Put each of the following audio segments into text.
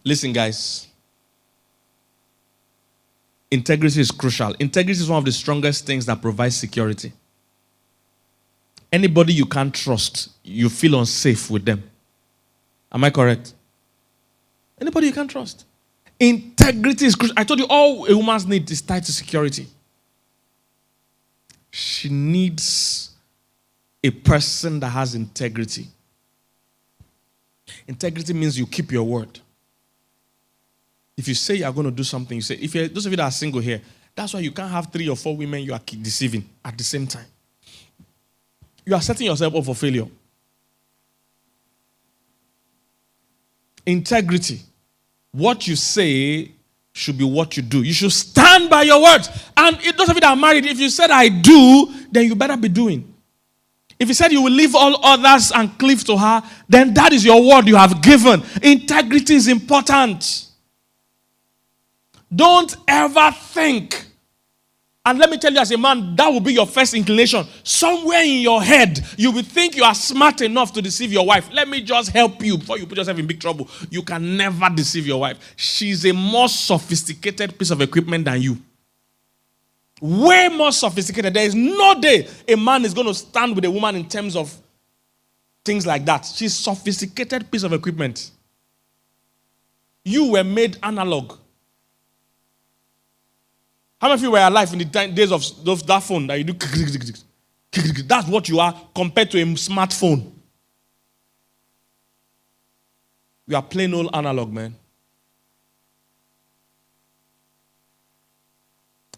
Listen, guys. Integrity is crucial. Integrity is one of the strongest things that provides security. Anybody you can't trust, you feel unsafe with them. Am I correct? Anybody you can't trust. Integrity is crucial. I told you all a woman's need is tied to security. She needs a person that has integrity. Integrity means you keep your word. If you say you're going to do something, you say, if you're those of you that are single here, that's why you can't have 3 or 4 women you are deceiving at the same time. You are setting yourself up for failure. Integrity. What you say should be what you do. You should stand by your words. And those of you that are married, if you said I do, then you better be doing. If you said you will leave all others and cleave to her, then that is your word you have given. Integrity is important. Don't ever think, and let me tell you as a man, that will be your first inclination. Somewhere in your head, you will think you are smart enough to deceive your wife. Let me just help you before you put yourself in big trouble. You can never deceive your wife. She's a more sophisticated piece of equipment than you. Way more sophisticated. There is no day a man is going to stand with a woman in terms of things like that. She's a sophisticated piece of equipment. You were made analog. How many of you were alive in the days of that phone that you do? That's what you are compared to a smartphone. You are plain old analog, man.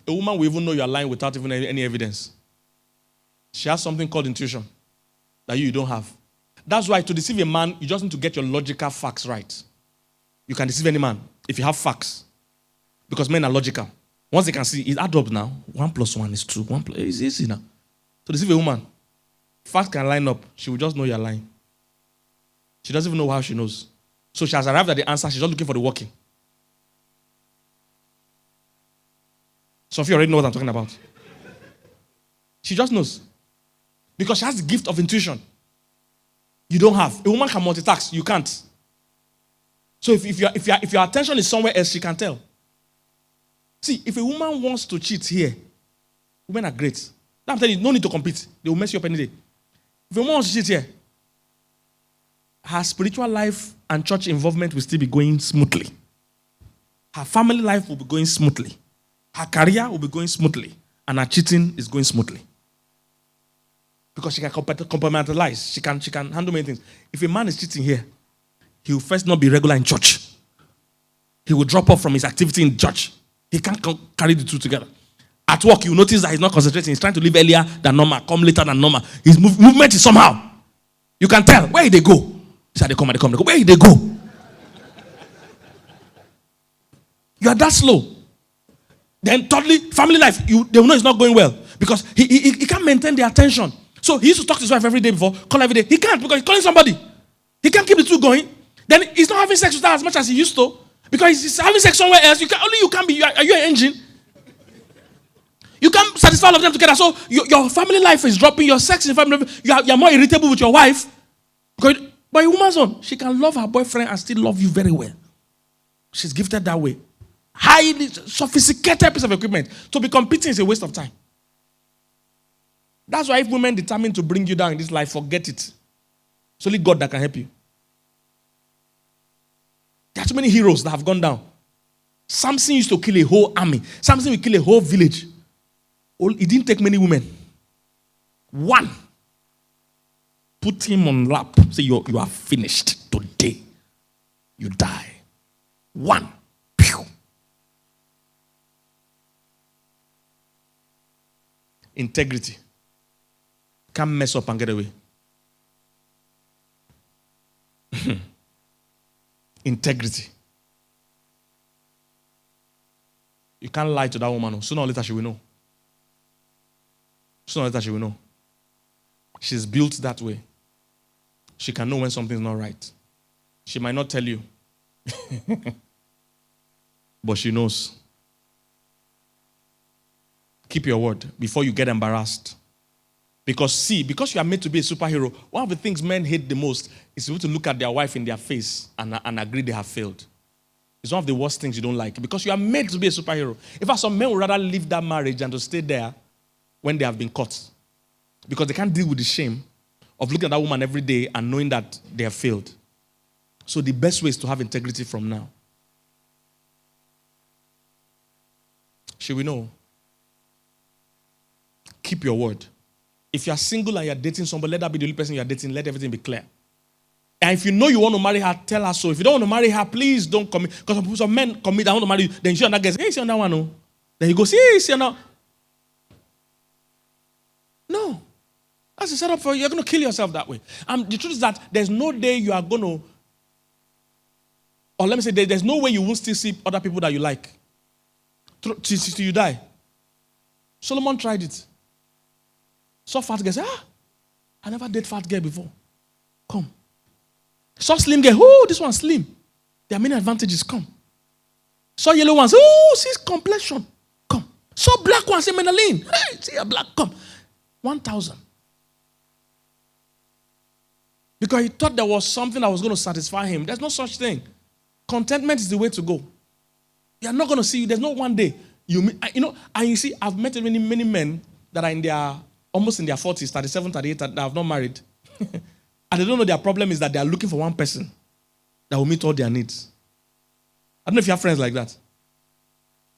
A woman will even know you are lying without even any evidence. She has something called intuition that you don't have. That's why to deceive a man, you just need to get your logical facts right. You can deceive any man if you have facts. Because men are logical. Once they can see, it adds up now. 1 + 1 is 2. It's easy now. To deceive a woman, facts can line up. She will just know you're lying. She doesn't even know how she knows. So she has arrived at the answer. She's just looking for the working. Some of you already know what I'm talking about. She just knows. Because she has the gift of intuition. You don't have. A woman can multitask. You can't. So if your attention is somewhere else, she can tell. See, if a woman wants to cheat here, women are great. I'm telling you, no need to compete. They will mess you up any day. If a woman wants to cheat here, her spiritual life and church involvement will still be going smoothly. Her family life will be going smoothly. Her career will be going smoothly. And her cheating is going smoothly. Because she can compartmentalize. She can handle many things. If a man is cheating here, he will first not be regular in church. He will drop off from his activity in church. He can't carry the two together. At work, you notice that he's not concentrating. He's trying to leave earlier than normal, come later than normal. His movement is somehow. You can tell. Where did they go? He said, they come. Where did they go? You are that slow. Then thirdly, family life, they will know it's not going well. Because he can't maintain their attention. So he used to talk to his wife every day before, call every day. He can't because he's calling somebody. He can't keep the two going. Then he's not having sex with her as much as he used to. Because he's having sex somewhere else. Are you an engine? You can't satisfy all of them together. So your family life is dropping. Your sex in family life, you're more irritable with your wife. But a woman's own, she can love her boyfriend and still love you very well. She's gifted that way. Highly sophisticated piece of equipment. To be competing is a waste of time. That's why if women determine to bring you down in this life, forget it. It's only God that can help you. There are too many heroes that have gone down. Samson used to kill a whole army. Samson would kill a whole village. It didn't take many women. One. Put him on lap. Say, you are finished today. You die. One. Pew. Integrity. Can't mess up and get away. Integrity. You can't lie to that woman. Sooner or later she will know. Sooner or later she will know. She's built that way. She can know when something's not right. She might not tell you. But she knows. Keep your word before you get embarrassed. Because you are made to be a superhero, one of the things men hate the most is to look at their wife in their face and agree they have failed. It's one of the worst things you don't like because you are made to be a superhero. In fact, some men would rather leave that marriage than to stay there when they have been caught because they can't deal with the shame of looking at that woman every day and knowing that they have failed. So the best way is to have integrity from now. Should we know? Keep your word. If you are single and you are dating somebody, let that be the only person you are dating. Let everything be clear. And if you know you want to marry her, tell her so. If you don't want to marry her, please don't commit. Because some men commit, I want to marry you. Then you see another guy, hey, see another one. No. Then you go, see another. No. That's a setup for you. You're going to kill yourself that way. And the truth is that there's no day you are going to, or let me say, there's no way you won't still see other people that you like. Till you die. Solomon tried it. Saw fat girl, say, I never did fat girl before. Come. Saw slim girl, this one's slim. There are many advantages, come. Saw yellow ones, see his complexion. Come. Saw black ones, say Menaline. Hey, see a black, come. 1,000. Because he thought there was something that was going to satisfy him. There's no such thing. Contentment is the way to go. You're not going to see, there's no one day. And you see, I've met many men that are almost in their 40s, 37, 38, that have not married. And they don't know their problem is that they are looking for one person that will meet all their needs. I don't know if you have friends like that.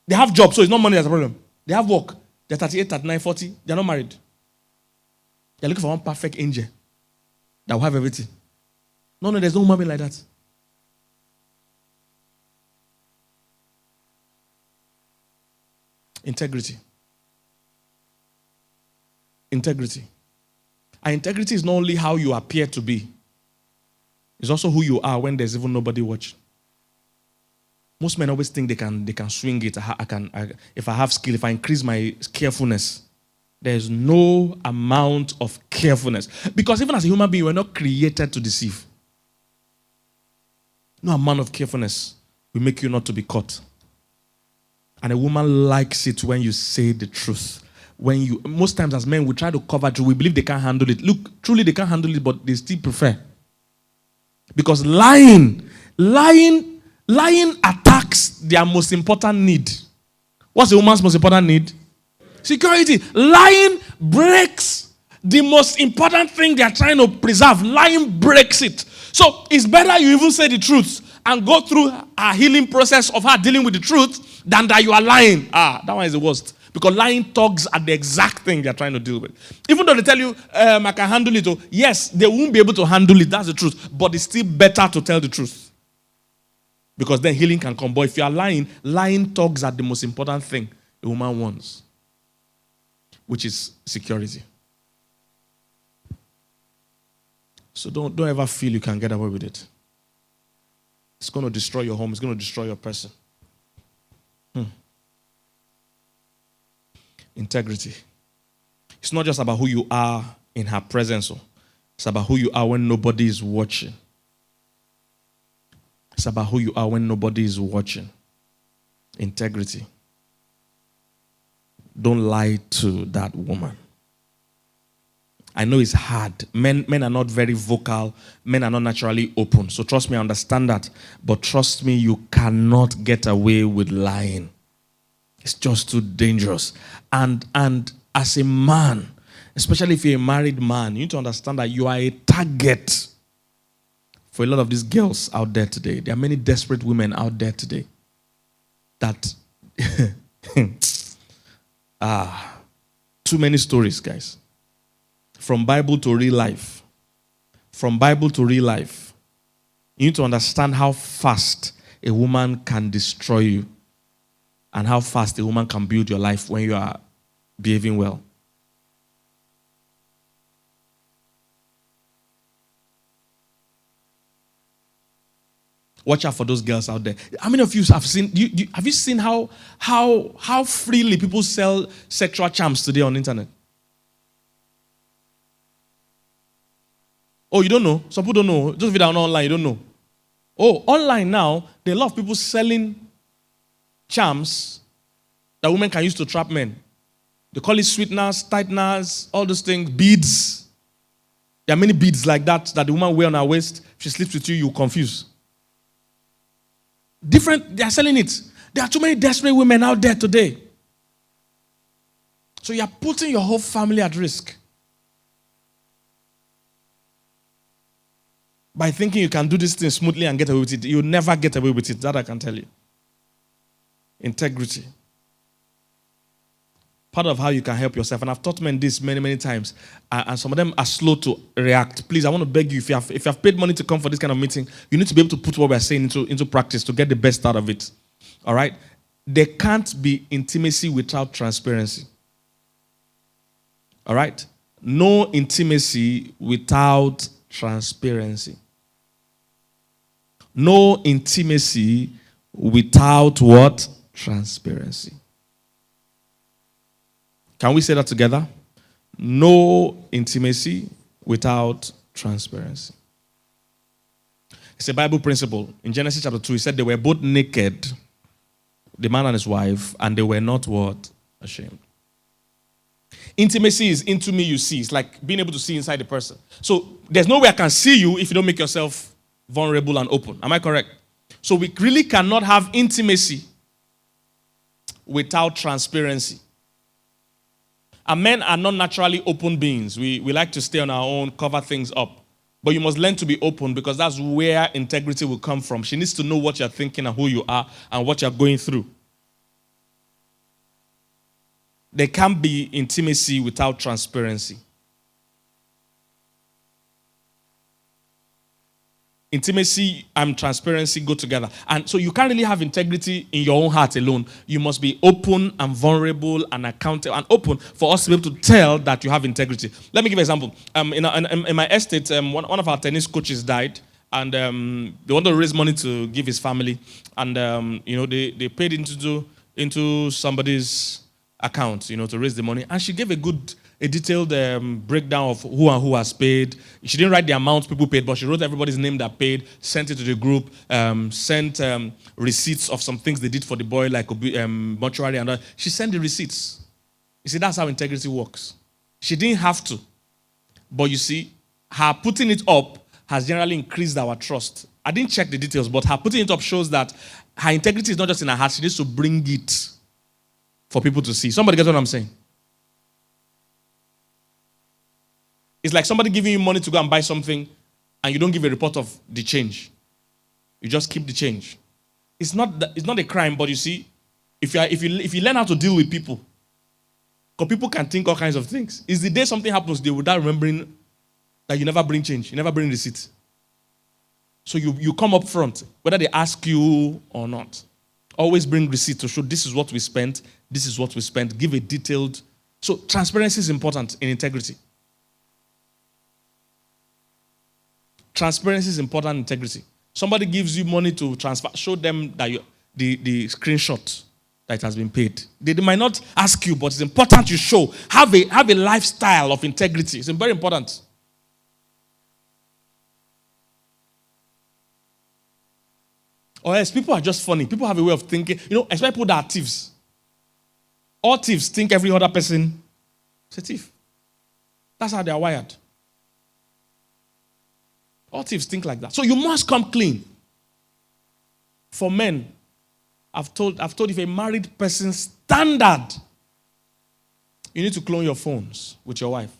They have jobs, so it's not money that's a problem. They have work. They're 38, 39, 40. They're not married. They're looking for one perfect angel that will have everything. No, there's no human being like that. Integrity. Integrity. And integrity is not only how you appear to be, it's also who you are when there's even nobody watching. Most men always think they can swing it. If I have skill, if I increase my carefulness, there's no amount of carefulness. Because even as a human being, we're not created to deceive. No amount of carefulness will make you not to be caught. And a woman likes it when you say the truth. Most times as men, we try to cover truth. We believe they can't handle it. Look, truly they can't handle it, but they still prefer. Because lying attacks their most important need. What's a woman's most important need? Security. Lying breaks the most important thing they are trying to preserve. Lying breaks it. So it's better you even say the truth and go through a healing process of her dealing with the truth than that you are lying. That one is the worst. Because lying tugs at the exact thing they're trying to deal with. Even though they tell you, I can handle it. Yes, they won't be able to handle it. That's the truth. But it's still better to tell the truth. Because then healing can come. But if you are lying tugs at the most important thing a woman wants, which is security. So don't ever feel you can get away with it. It's going to destroy your home. It's going to destroy your person. Integrity. It's not just about who you are in her presence. It's about who you are when nobody is watching. It's about who you are when nobody is watching. Integrity. Don't lie to that woman. I know it's hard. Men are not very vocal. Men are not naturally open. So trust me, I understand that. But trust me, you cannot get away with lying. It's just too dangerous. And as a man, especially if you're a married man, you need to understand that you are a target for a lot of these girls out there today. There are many desperate women out there today that too many stories, guys. From Bible to real life. From Bible to real life. You need to understand how fast a woman can destroy you and how fast a woman can build your life when you are behaving well. Watch out for those girls out there. How many of you have seen? Have you seen how freely people sell sexual charms today on the internet? Oh, you don't know? Some people don't know. Just if you're online, you don't know. Oh, online now, there are a lot of people selling charms that women can use to trap men. They call it sweeteners, tighteners, all those things, beads. There are many beads like that the woman wear on her waist. If she sleeps with you, you're confused. Different, they are selling it. There are too many desperate women out there today. So you are putting your whole family at risk by thinking you can do this thing smoothly and get away with it. You'll never get away with it. That I can tell you. Integrity. Part of how you can help yourself. And I've taught men this many, many times. And some of them are slow to react. Please, I want to beg you, if you have paid money to come for this kind of meeting, you need to be able to put what we're saying into practice to get the best out of it. All right? There can't be intimacy without transparency. All right? No intimacy without transparency. No intimacy without what? Transparency. Can we say that together? No intimacy without transparency. It's a Bible principle. In Genesis chapter 2, it said they were both naked, the man and his wife, and they were not what? Ashamed. Intimacy is into me, you see. It's like being able to see inside the person. So there's no way I can see you if you don't make yourself vulnerable and open. Am I correct? So we really cannot have intimacy without transparency. And men are not naturally open beings. We like to stay on our own, cover things up. But you must learn to be open because that's where integrity will come from. She needs to know what you're thinking and who you are and what you're going through. There can't be intimacy without transparency. Intimacy and transparency go together. And so you can't really have integrity in your own heart alone. You must be open and vulnerable and accountable and open for us to be able to tell that you have integrity. Let me give an example. In my estate, one of our tennis coaches died. And they wanted to raise money to give his family. And, they paid into somebody's account, to raise the money. And she gave a detailed breakdown of who and who has paid. She didn't write the amount people paid, but she wrote everybody's name that paid, sent it to the group, sent receipts of some things they did for the boy, like mortuary and all. She sent the receipts. You see, that's how integrity works. She didn't have to. But you see, her putting it up has generally increased our trust. I didn't check the details, but her putting it up shows that her integrity is not just in her heart, she needs to bring it for people to see. Somebody get what I'm saying? It's like somebody giving you money to go and buy something and you don't give a report of the change. You just keep the change. It's not a crime, but you see, if you learn how to deal with people, because people can think all kinds of things. It's the day something happens, they without remembering that you never bring change, you never bring receipt. So you come up front, whether they ask you or not. Always bring receipt to show this is what we spent, this is what we spent. Give a detailed. So transparency is important in integrity. Transparency is important in integrity. Somebody gives you money to transfer, show them that the screenshot that it has been paid. They might not ask you, but it's important you show. Have a lifestyle of integrity. It's very important. Or else people are just funny. People have a way of thinking. Especially people that are thieves. All thieves think every other person is a thief. That's how they are wired. All thieves think like that. So you must come clean. For men, I've told if a married person's standard, you need to clone your phones with your wife.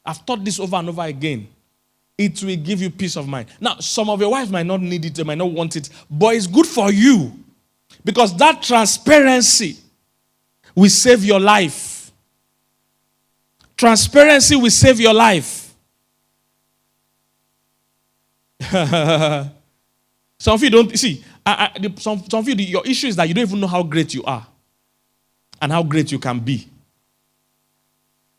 I've taught this over and over again. It will give you peace of mind. Now, some of your wives might not need it, they might not want it, but it's good for you. Because that transparency will save your life. Transparency will save your life. Some of you don't, see, some of you, your issue is that you don't even know how great you are and how great you can be.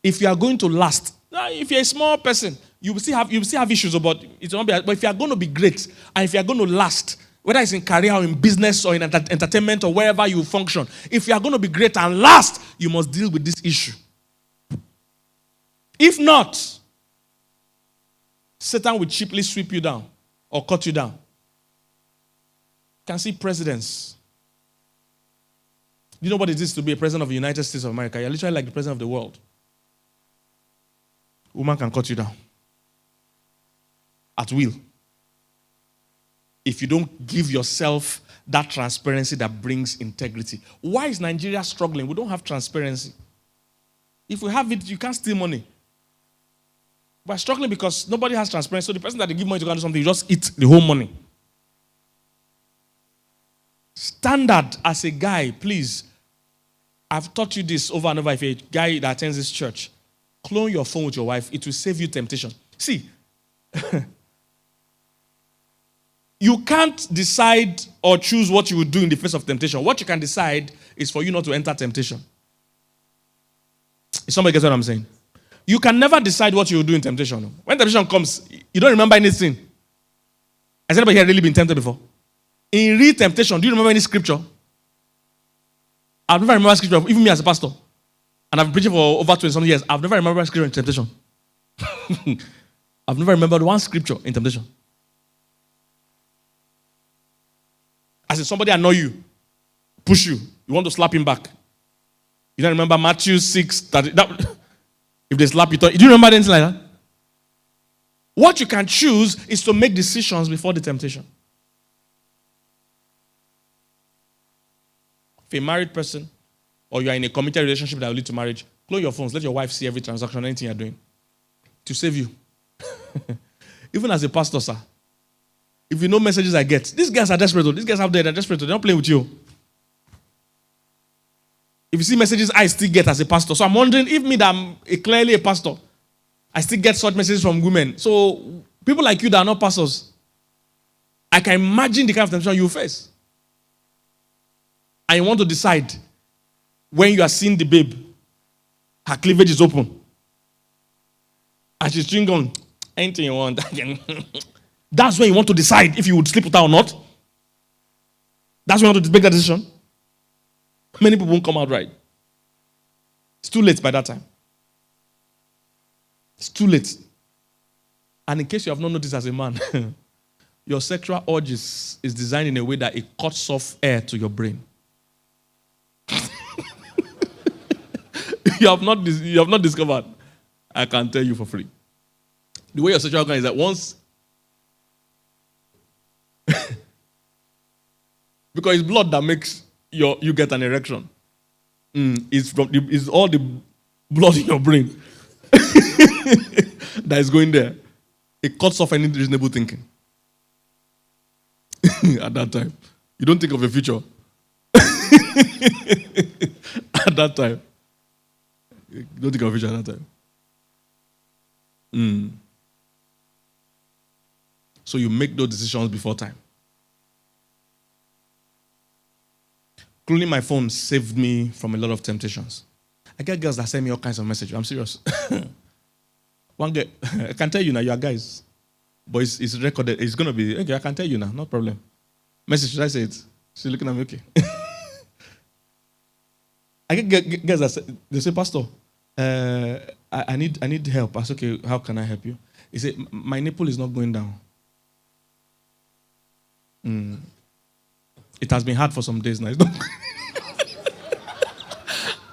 If you are going to last, if you're a small person, you will still have issues about it. But if you are going to be great and if you are going to last, whether it's in career or in business or in entertainment or wherever you function, if you are going to be great and last, you must deal with this issue. If not, Satan will cheaply sweep you down or cut you down. You can see presidents. You know what it is to be a president of the United States of America? You're literally like the president of the world. Woman can cut you down at will. If you don't give yourself that transparency that brings integrity. Why is Nigeria struggling? We don't have transparency. If we have it, you can't steal money. We're struggling because nobody has transparency. So the person that they give money to go do something, you just eat the whole money. Standard as a guy, please. I've taught you this over and over. If you're a guy that attends this church, clone your phone with your wife. It will save you temptation. See, you can't decide or choose what you will do in the face of temptation. What you can decide is for you not to enter temptation. If somebody gets what I'm saying? You can never decide what you will do in temptation. When temptation comes, you don't remember anything. Has anybody here really been tempted before? In real temptation, do you remember any scripture? I've never remembered scripture, even me as a pastor. And I've been preaching for over 20-something years. I've never remembered scripture in temptation. I've never remembered one scripture in temptation. As if somebody annoy you, push you, you want to slap him back. You don't remember Matthew 6, if they slap you, do you remember anything like that? What you can choose is to make decisions before the temptation. If you're a married person, or you are in a committed relationship that will lead to marriage, close your phones, let your wife see every transaction, anything you're doing, to save you. Even as a pastor, sir, if you know messages I get, these guys are desperate. These guys out there, they're desperate. They're not playing with you. If you see messages I still get as a pastor. So I'm wondering if me that I'm clearly a pastor, I still get such messages from women. So people like you that are not pastors, I can imagine the kind of temptation you face. And you want to decide when you are seeing the babe, her cleavage is open. And she's chewing on anything you want. That's when you want to decide if you would sleep with her or not. That's when you want to make that decision. Many people won't come out right. It's too late by that time. It's too late. And in case you have not noticed as a man, your sexual urges is designed in a way that it cuts off air to your brain. You have not discovered. I can tell you for free. The way your sexual organ is that once because it's blood that makes you get an erection. It's all the blood in your brain that is going there. It cuts off any reasonable thinking. At that time. You don't think of your future. At that time. You don't think of your future at that time. So you make those decisions before time. Cloning my phone saved me from a lot of temptations. I get girls that send me all kinds of messages. I'm serious. One girl, I can tell you now, you are guys. But it's recorded. It's going to be, okay, I can tell you now, no problem. Message, should I say it? She's looking at me, okay. I get girls that they say, Pastor, I need help. I said, okay, how can I help you? He said, my nipple is not going down. It has been hard for some days now. It's not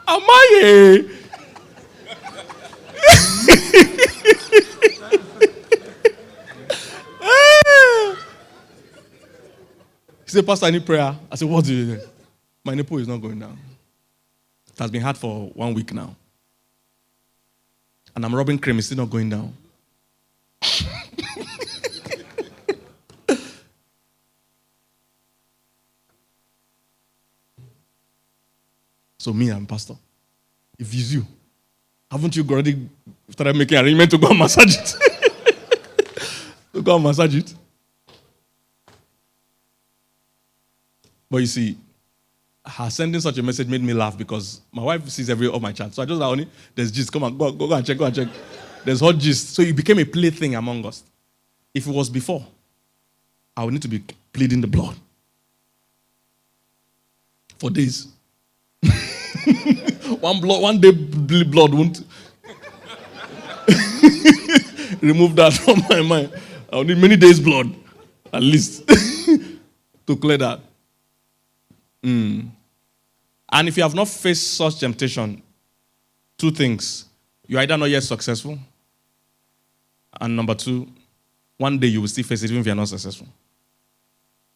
Am I He said, Pastor, I need prayer. I said, what do you do? My nipple is not going down. It has been hard for 1 week now. And I'm rubbing cream, it's still not going down. So me, I'm pastor. If it's you, haven't you already started making arrangement to go and massage it? To go and massage it? But you see, her sending such a message made me laugh because my wife sees every of my chats. So I just like, there's gist. Come on, go and check, go and check. There's hot gist. So it became a plaything among us. If it was before, I would need to be pleading the blood for days. One day blood won't remove that from my mind. I'll need many days blood, at least, to clear that. And if you have not faced such temptation, two things. You're either not yet successful, and number two, one day you will still face it even if you're not successful.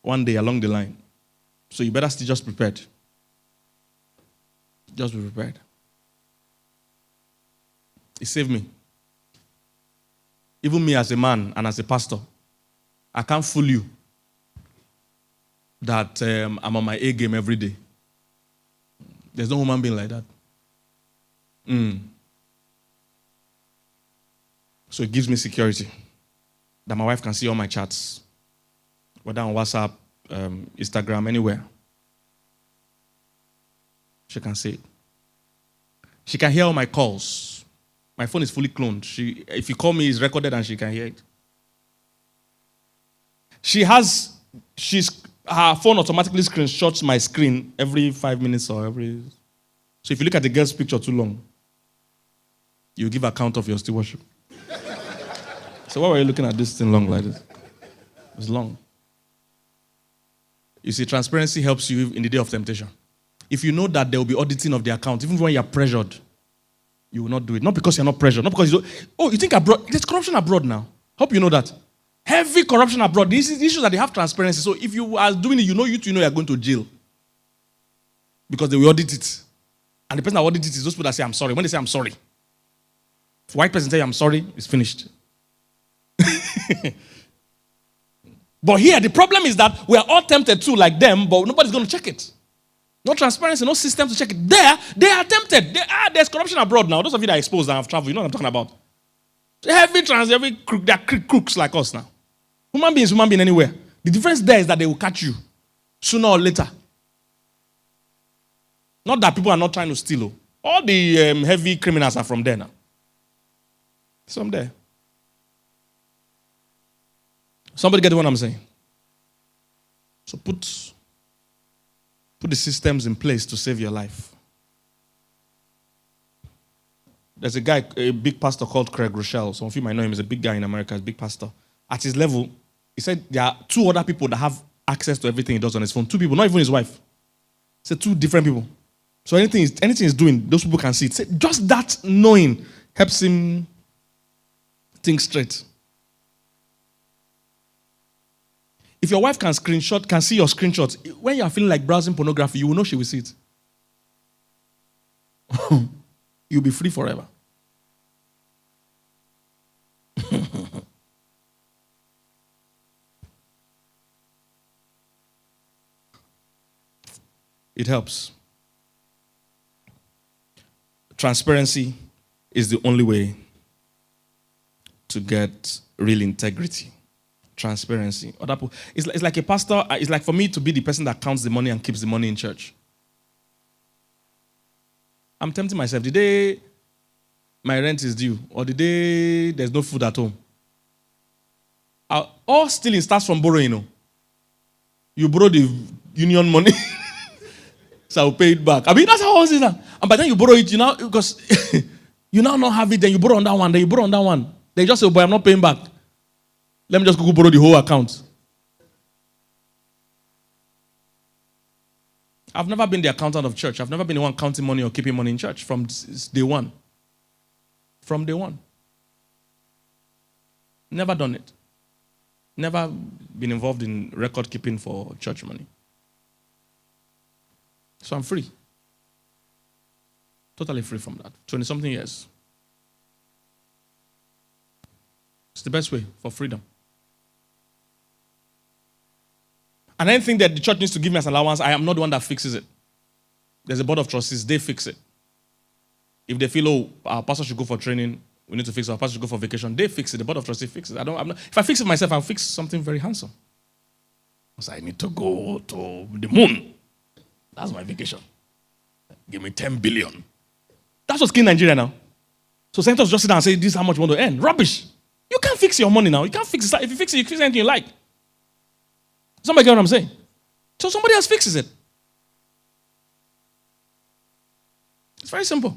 One day along the line, So you better still just prepared. Just be prepared. It saved me. Even me as a man and as a pastor, I can't fool you that I'm on my A game every day. There's no human being like that. So it gives me security that my wife can see all my chats, whether on WhatsApp, Instagram, anywhere. She can see it. She can hear all my calls. My phone is fully cloned. If you call me, it's recorded and she can hear it. Her phone automatically screenshots my screen every 5 minutes or every. So if you look at the girl's picture too long, you give account of your stewardship. So why were you looking at this thing long like this? It's long. You see, transparency helps you in the day of temptation. If you know that there will be auditing of the account, even when you're pressured, you will not do it. Not because you're not pressured. Not because you don't. Oh, you think abroad? There's corruption abroad now. Hope you know that. Heavy corruption abroad. This is the issue that they have transparency. So if you are doing it, you know you're going to jail. Because they will audit it. And the person that audits it is those people that say, I'm sorry. When they say, I'm sorry. If a white person says, I'm sorry, it's finished. But here, the problem is that we are all tempted to like them, but nobody's going to check it. No transparency, no system to check it. There, they are tempted. There's corruption abroad now. Those of you that are exposed and have traveled, you know what I'm talking about. Every crook, they are crooks like us now. Human beings anywhere. The difference there is that they will catch you sooner or later. Not that people are not trying to steal. All the heavy criminals are from there now. Some there. Somebody get what I'm saying? So put the systems in place to save your life. There's a guy, a big pastor called Craig Rochelle. Some of you might know him. He's a big guy in America. He's a big pastor. At his level, he said there are 2 other people that have access to everything he does on his phone. 2 people, not even his wife. He said 2 different people. So anything he's doing, those people can see it. Said just that knowing helps him think straight. If your wife can see your screenshots, when you are feeling like browsing pornography, you will know she will see it. You'll be free forever. It helps. Transparency is the only way to get real integrity. Transparency. It's like a pastor. It's like for me to be the person that counts the money and keeps the money in church. I'm tempting myself. The day my rent is due, or the day there's no food at home, all stealing starts from borrowing. You borrow the union money, so I'll pay it back. I mean, that's how it is now. And by then you borrow it, because you now not have it, then you borrow on that one, then you borrow on that one. They just say, oh boy, I'm not paying back. Let me just go borrow the whole account. I've never been the accountant of church. I've never been the one counting money or keeping money in church from day one. From day one. Never done it. Never been involved in record keeping for church money. So I'm free. Totally free from that. 20-something years. It's the best way for freedom. And anything that the church needs to give me as allowance, I am not the one that fixes it. There's a board of trustees, they fix it. If they feel, oh, our pastor should go for training, we need to fix it, our pastor should go for vacation, they fix it, the board of trustees fixes it. If I fix it myself, I'll fix something very handsome. Because I need to go to the moon. That's my vacation. Give me 10 billion. That's what's killing Nigeria now. So senators just sit down and say, this is how much you want to earn. Rubbish. You can't fix your money now. You can't fix it. If you fix it, you fix anything you like. Somebody get what I'm saying? So somebody else fixes it. It's very simple.